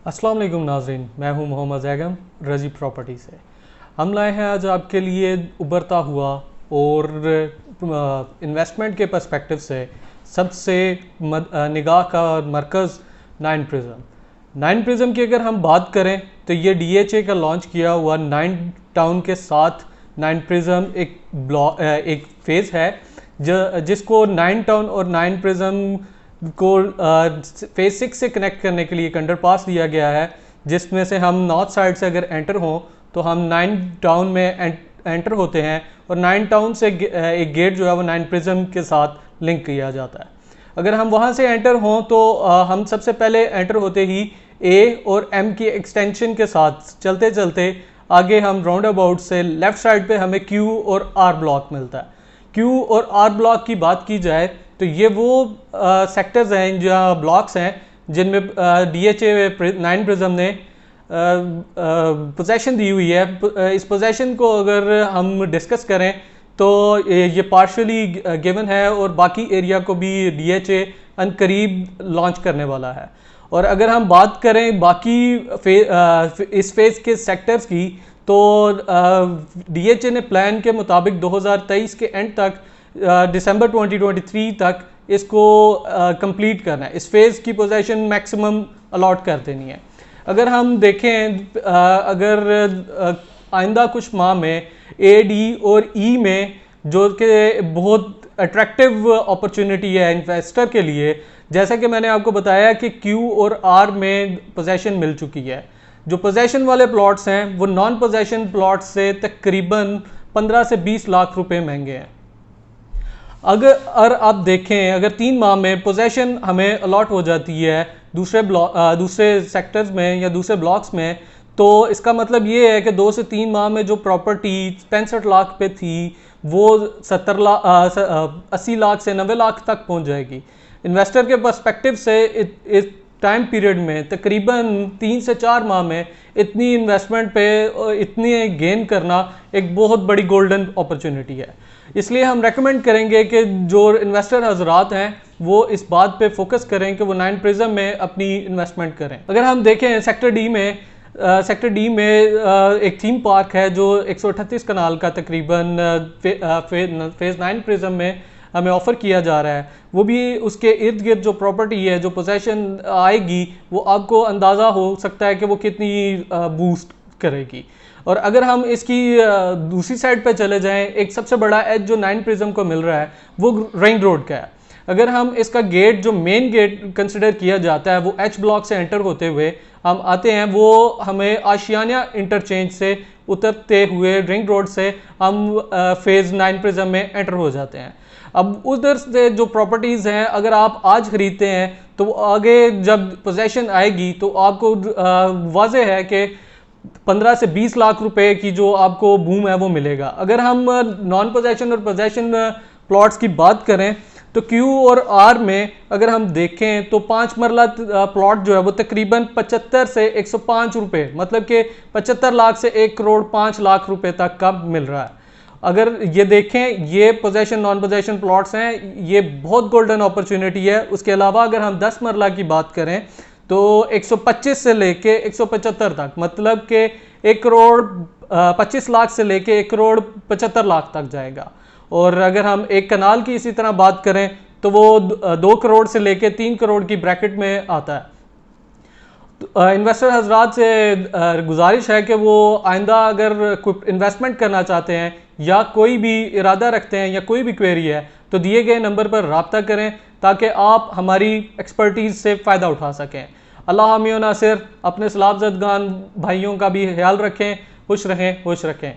अस्सलाम वालेकुम नाज़रीन, मैं हूं मोहम्मद ज़ैगम रज़ी प्रॉपर्टी से। हम लाए हैं आज आपके लिए उभरता हुआ और इन्वेस्टमेंट के पर्सपेक्टिव से सबसे निगाह का मरकज़ नाइन प्रिज़म। नाइन प्रिज़म की अगर हम बात करें तो ये DHA का लॉन्च किया हुआ नाइन टाउन के साथ नाइन प्रिज़म एक फ़ेज़ है जिसको नाइन टाउन और नाइन प्रिज़म को फेज़ 6 से कनेक्ट करने के लिए एक अंडरपास दिया गया है, जिसमें से हम नॉर्थ साइड से अगर एंटर हों तो हम नाइन टाउन में एंटर होते हैं और नाइन टाउन से एक गेट जो है वो नाइन प्रिज़म के साथ लिंक किया जाता है। अगर हम वहाँ से एंटर हों तो हम सबसे पहले एंटर होते ही A और M की एक्सटेंशन के साथ चलते चलते आगे हम राउंड अबाउट से लेफ़्ट साइड पे हमें Q और R ब्लॉक मिलता है। Q और R ब्लॉक की बात की जाए तो ये वो सेक्टर्स हैं या ब्लॉक्स हैं जिनमें DHA नाइन प्रिज़म ने पोजेशन दी हुई है। इस पोजेशन को अगर हम डिस्कस करें तो ये पार्शली गिवन है और बाकी एरिया को भी DHA अनकरीब लॉन्च करने वाला है। और अगर हम बात करें बाकी इस फेज़ के सेक्टर्स की तो DHA ने प्लान के मुताबिक 2023 के एंड तक दिसंबर 2023 तक इसको कंप्लीट करना है। इस फेज़ की पोजीशन मैक्सिमम अलॉट कर देनी है। अगर हम देखें अगर आइंदा कुछ माह में A, D और E में जो कि बहुत अट्रैक्टिव अपॉर्चुनिटी है इन्वेस्टर के लिए, जैसा कि मैंने आपको बताया कि Q और R में पोजीशन मिल चुकी है। जो पोजीशन वाले प्लॉट्स हैं वो नॉन पोजीशन प्लॉट्स से तकरीबन 15 से 20 लाख रुपए महंगे हैं। अगर आप देखें अगर 3 माह में पोजीशन हमें अलॉट हो जाती है दूसरे सेक्टर्स में या दूसरे ब्लॉक्स में, तो इसका मतलब ये है कि 2 से 3 माह में जो प्रॉपर्टी 65 लाख पे थी वो 80 लाख से 90 लाख तक पहुंच जाएगी। इन्वेस्टर के पर्सपेक्टिव से इस टाइम पीरियड में तकरीबन 3 से 4 माह में इतनी इन्वेस्टमेंट पे इतनी गेन करना एक बहुत बड़ी गोल्डन अपॉर्चुनिटी है। इसलिए हम रेकमेंड करेंगे कि जो इन्वेस्टर हजरात हैं वो इस बात पे फोकस करें कि वो नाइन प्रिज़म में अपनी इन्वेस्टमेंट करें। अगर हम देखें सेक्टर डी में एक थीम पार्क है जो 138 कनाल का तकरीबन फेज़ 9 प्रिज़म में हमें ऑफ़र किया जा रहा है। वो भी उसके इर्द गिर्द जो प्रॉपर्टी है जो पोजेशन आएगी वो आपको अंदाज़ा हो सकता है कि वो कितनी बूस्ट करेगी। और अगर हम इसकी दूसरी साइड पे चले जाएं, एक सबसे बड़ा एज जो नाइन प्रिज़म को मिल रहा है वो रिंग रोड का है। अगर हम इसका गेट जो मेन गेट कंसिडर किया जाता है वो H ब्लॉक से एंटर होते हुए हम आते हैं, वो हमें आशियाना इंटरचेंज से उतरते हुए रिंग रोड से हम फेज़ 9 प्रिज़म में एंटर हो जाते हैं। अब उधर से जो प्रॉपर्टीज़ हैं अगर आप आज ख़रीदते हैं तो आगे जब पोजेशन आएगी तो आपको वाज़ेह है कि 15 से 20 लाख रुपए की जो आपको बूम है वो मिलेगा। अगर हम नॉन पोजेशन और पोजेशन प्लॉट्स की बात करें तो Q और R में अगर हम देखें तो 5 मरला प्लॉट जो है वो तकरीबन 75 से 105 रुपये, मतलब कि 75 लाख से 1 करोड़ 5 लाख रुपए तक का मिल रहा है। अगर ये देखें ये पोजेशन नॉन पोजेशन प्लॉट्स हैं, ये बहुत गोल्डन अपॉर्चुनिटी है। उसके अलावा अगर हम 10 मरला की बात करें तो 125 से लेके 175 तक, मतलब कि 1 करोड़ 25 लाख से लेके 1 करोड़ 75 लाख तक जाएगा। और अगर हम एक कनाल की इसी तरह बात करें तो वो 2 करोड़ से लेके 3 करोड़ की ब्रैकेट में आता है। तो इन्वेस्टर हजरात से गुजारिश है कि वो आइंदा अगर कोई इन्वेस्टमेंट करना चाहते हैं या कोई भी इरादा रखते हैं या कोई भी क्वेरी है तो दिए गए नंबर पर रब्ता करें ताकि आप हमारी एक्सपर्टीज़ से फ़ायदा उठा सकें। अल्लाह हामी व नासिर। अपने सलाफ़ ज़दगान भाइयों का भी ख्याल रखें। खुश रहें, खुश रखें।